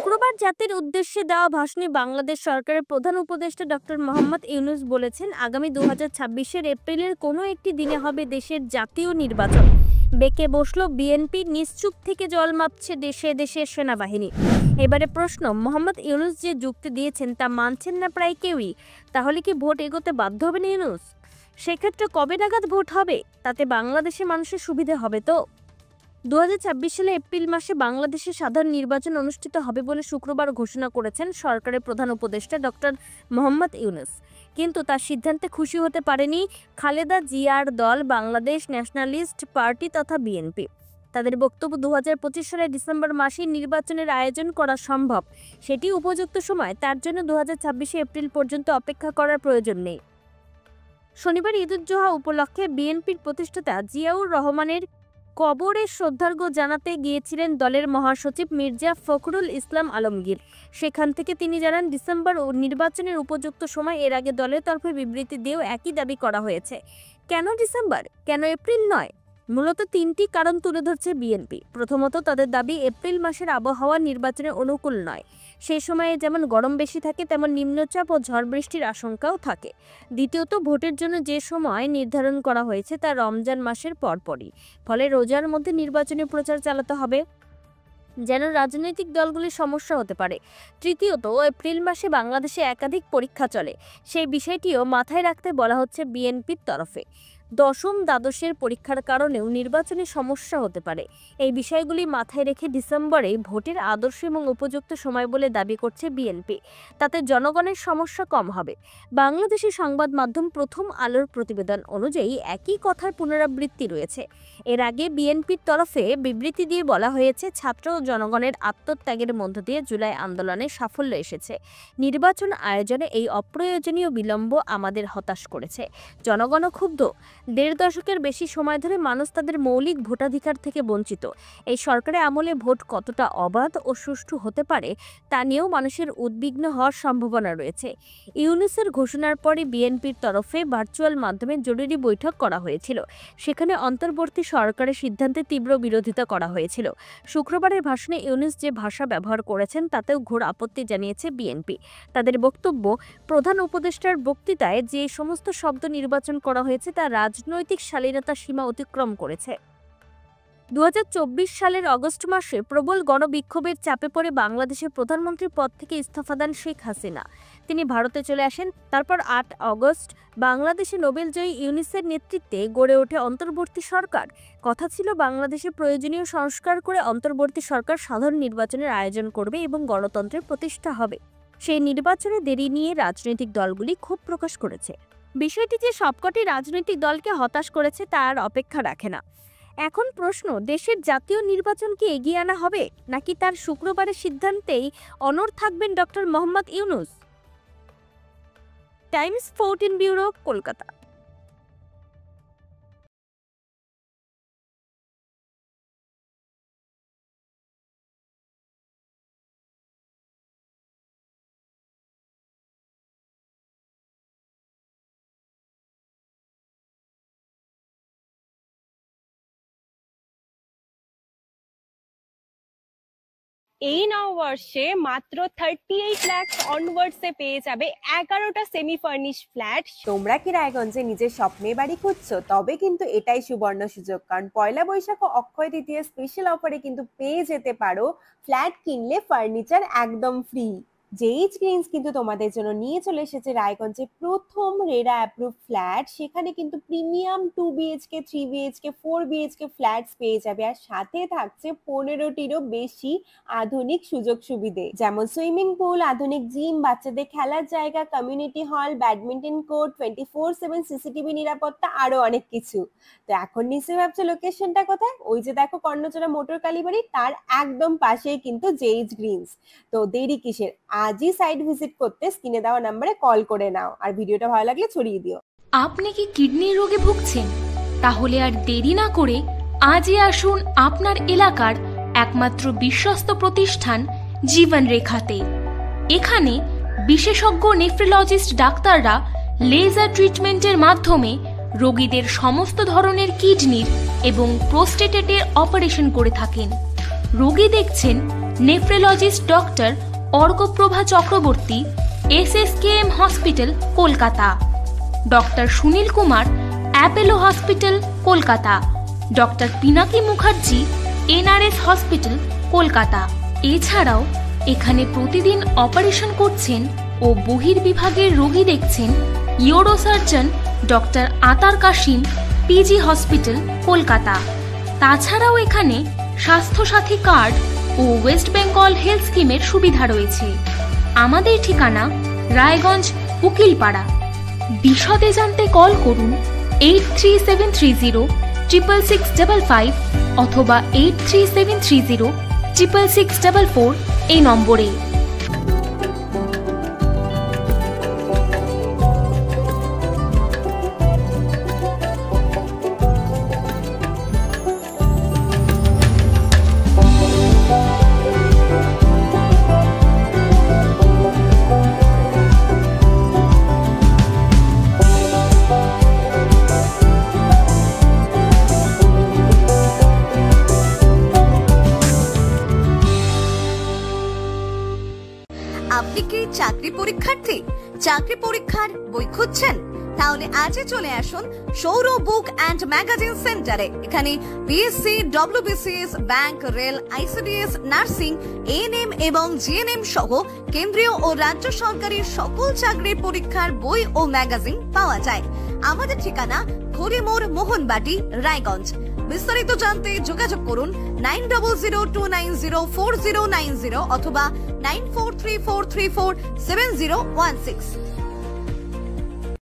শুক্রবার জাতির উদ্দেশ্যে দেওয়া ভাষণে বাংলাদেশ সরকারের প্রধান উপদেষ্টা ডক্টর মোহাম্মদ ইউনূস বলেছেন, আগামী 2026-এর এপ্রিলের কোনো একটি দিনে হবে দেশের জাতীয় নির্বাচন। বেঁকে বসলো বিএনপি, নিশ্চুপ থেকে জল মাপছে দেশে দেশে সেনাবাহিনী। এবারে প্রশ্ন, মোহাম্মদ ইউনূস যে যুক্তি দিয়েছেন তা মানছেন না প্রায় কেউই। তাহলে কি ভোট এগোতে বাধ্য হবেন ইউনূস? সেক্ষেত্রে কবে নাগাদ ভোট হবে? তাতে বাংলাদেশের মানুষের সুবিধে হবে তো? 2026 সালে এপ্রিল মাসে বাংলাদেশে সাধারণ নির্বাচন অনুষ্ঠিত হবে বলে শুক্রবার ঘোষণা করেছেন সরকারের প্রধান উপদেষ্টা ডক্টর মোহাম্মদ ইউনূস। কিন্তু তার সিদ্ধান্তে খুশি হতে পারেনি খালেদা জিয়ার দল বাংলাদেশ ন্যাশনালিস্ট পার্টি তথা বিএনপি। তাদের বক্তব্য, 2025 সালের ডিসেম্বর মাসে নির্বাচনের আয়োজন করা সম্ভব, সেটি উপযুক্ত সময়। তার জন্য 2026 এপ্রিল পর্যন্ত অপেক্ষা করার প্রয়োজন নেই। শনিবার ঈদুজ্জোহা উপলক্ষে বিএনপির প্রতিষ্ঠাতা জিয়াউর রহমানের কবরে শ্রদ্ধার্ঘ্য জানাতে গিয়েছিলেন দলের মহাসচিব মির্জা ফখরুল ইসলাম আলমগীর। সেখান থেকে তিনি জানান, ডিসেম্বর ও নির্বাচনের উপযুক্ত সময়। এর আগে দলের তরফে বিবৃতি দিয়েও একই দাবি করা হয়েছে। কেন ডিসেম্বর, কেন এপ্রিল নয়? মূলত তিনটি কারণ তুলে ধরছে বিএনপি। প্রথমত, তাদের দাবি এপ্রিল মাসের আবহাওয়া নির্বাচনের অনুকূল নয়। সেই সময়ে যেমন গরম বেশি থাকে, তেমন নিম্নচাপ ও ঝড় বৃষ্টির আশঙ্কাও থাকে। দ্বিতীয়ত, ভোটের জন্য যে সময় নির্ধারণ করা হয়েছে তা রমজান মাসের পরপরই। ফলে রোজার মধ্যে নির্বাচনী প্রচার চালাতে হবে, যেন রাজনৈতিক দলগুলির সমস্যা হতে পারে। তৃতীয়ত, এপ্রিল মাসে বাংলাদেশে একাধিক পরীক্ষা চলে, সেই বিষয়টিও মাথায় রাখতে বলা হচ্ছে বিএনপির তরফে। দশম দ্বাদশের পরীক্ষার কারণেও নির্বাচনী সমস্যা হতে পারে। এই বিষয়গুলি মাথায় রেখে ডিসেম্বরে ভোটের আদর্শ এবং উপযুক্ত সময় বলে দাবি করছে বিএনপি। তাতে জনগণের সমস্যা কম হবে। বাংলাদেশি সংবাদ মাধ্যম প্রথম আলোর প্রতিবেদন অনুযায়ী একই কথার পুনরাবৃত্তি রয়েছে। এর আগে বিএনপির তরফে বিবৃতি দিয়ে বলা হয়েছে, ছাত্র ও জনগণের আত্মত্যাগের মধ্য দিয়ে জুলাই আন্দোলনে সাফল্য এসেছে। নির্বাচন আয়োজনে এই অপ্রয়োজনীয় বিলম্ব আমাদের হতাশ করেছে। জনগণও ক্ষুব্ধ। 1.5 দশকের বেশি সময় ধরে মানুষ তাদের মৌলিক ভোটাধিকার থেকে বঞ্চিত। এই সরকারের আমলে ভোট কতটা অবাধ ও সুষ্ঠু হতে পারে তা নিয়েও মানুষের উদ্বিগ্ন হওয়ার সম্ভাবনা রয়েছে। ইউনূসের ঘোষণার পরে বিএনপির তরফে ভার্চুয়াল মাধ্যমে জরুরি বৈঠক করা হয়েছিল। সেখানে অন্তর্বর্তী সরকারের সিদ্ধান্তে তীব্র বিরোধিতা করা হয়েছিল। শুক্রবারের ভাষণে ইউনূস যে ভাষা ব্যবহার করেছেন তাতেও ঘোর আপত্তি জানিয়েছে বিএনপি। তাদের বক্তব্য, প্রধান উপদেষ্টার বক্তৃতায় যে সমস্ত শব্দ নির্বাচন করা হয়েছে তা রাজনৈতিক শালীনতার সীমা অতিক্রম করেছে। 2024 সালের অগস্ট মাসে প্রবল গণবিক্ষোভের চাপে পড়ে বাংলাদেশের প্রধানমন্ত্রীর পদ থেকে ইস্তফা দেন শেখ হাসিনা। তিনি ভারতে চলে আসেন। তারপর 8 আগস্ট বাংলাদেশে নোবেলজয়ী ইউনূসের নেতৃত্বে গড়ে ওঠে অন্তর্বর্তী সরকার। কথা ছিল, বাংলাদেশে প্রয়োজনীয় সংস্কার করে অন্তর্বর্তী সরকার সাধারণ নির্বাচনের আয়োজন করবে এবং গণতন্ত্রের প্রতিষ্ঠা হবে। সেই নির্বাচনে দেরি নিয়ে রাজনৈতিক দলগুলি ক্ষোভ প্রকাশ করেছে। বিষয়টি যে সবকটি রাজনৈতিক দলকে হতাশ করেছে তার অপেক্ষা রাখে না। এখন প্রশ্ন, দেশের জাতীয় নির্বাচনকে এগিয়ে আনা হবে, নাকি তার শুক্রবারের সিদ্ধান্তেই অনড় থাকবেন doctor Mohammad Yunus? Times 14 bureau, Kolkata. এই নববর্ষে মাত্র 38 লাখ অনওয়ার্ডসে পেয়ে যাবে 11টা সেমি ফার্নিশ ফ্ল্যাট। তোমরা কি রায়গঞ্জে নিজের স্বপ্নের বাড়ি খুঁজছো? তবে কিন্তু এটাই সুবর্ণ সুযোগ, কারণ পয়লা বৈশাখ ও অক্ষয় তৃতীয় স্পেশাল অফারে কিন্তু পেয়ে যেতে পারো ফ্ল্যাট কিনলে ফার্নিচার একদম ফ্রি। জেইচ গ্রিনস কিন্তু তোমাদের জন্য নিয়ে চলে এসেছে রায়গঞ্জে প্রথম রেরা অ্যাপ্রুভ ফ্ল্যাট। সেখানে কিন্তু premium 2 BHK 3 BHK 4 BHK flats পেয়ে যাবে, আর সাথে থাকছে 15টিরও বেশি আধুনিক সুযোগ সুবিধে, যেমন সুইমিং পুল, আধুনিক জিম, বাচ্চাদের খেলার জায়গা, community hall, badminton court, 24/7 CCTV নিরাপত্তা, আরো অনেক কিছু। তো এখন নিশ্চয়ই ভাবছো লোকেশনটা কোথায়? ওই যে দেখো কর্ণচড়া মোটর কালীবাড়ি, তার একদম পাশেই কিন্তু জেইচ গ্রিনস। তো দেরি কিসের, আজই সাইট ভিজিট করতে স্ক্রিনে দেওয়া নম্বরে কল করে নাও, আর ভিডিওটা ভালো লাগলে ছড়িয়ে দিও। আপনি কি কিডনির রোগে ভুগছেন? তাহলে আর দেরি না করে আজই আসুন আপনার এলাকার একমাত্র বিশ্বস্ত প্রতিষ্ঠান জীবন রেখাতে। এখানে বিশেষজ্ঞ নেফ্রোলজিস্ট ডাক্তাররা লেজার ট্রিটমেন্টের মাধ্যমে রোগীদের সমস্ত ধরনের কিডনির এবং প্রোস্টেটের অপারেশন করে থাকেন। রোগী দেখছেন nephrologist doctor Arkaprava Chakraborty, SSKM hospital, Kolkata. Doctor Sunil Kumar, Apollo hospital, Kolkata. Doctor Pinaki Mukherjee, NRS hospital, Kolkata. এছাড়াও এখানে প্রতিদিন অপারেশন করছেন ও বহির্বিভাগের রোগী দেখছেন ইউরোসার্জন ডক্টর আতার কাশিম, PG হসপিটাল, কলকাতা। তাছাড়াও এখানে স্বাস্থ্যসাথী কার্ড ও ওয়েস্ট বেঙ্গল হেলথ স্কিমের সুবিধা রয়েছে। আমাদের ঠিকানা রায়গঞ্জ, উকিলপাড়া। বিশদে জানতে কল করুন 8373066655 অথবা 8373066644 এই নম্বরে। আপনি কি চাকরি পরীক্ষার্থী? চাকরি পরীক্ষার বই খুঁজছেন? তাহলে আজই চলে আসুন সৌর বুক অ্যান্ড ম্যাগাজিন সেন্টারে। এখানে BSc, WBCS, bank, rail, ICDS, nursing, ANM এবং GNM সহ কেন্দ্রীয় ও রাজ্য সরকারের সকল চাকরির পরীক্ষার বই ও ম্যাগাজিন পাওয়া যায়। আমাদের ঠিকানা খড়িমোড়, মোহনবাটি, রায়গঞ্জ। বিস্তারিত জানতে যোগাযোগ করুন 9002904090 অথবা 9434347016।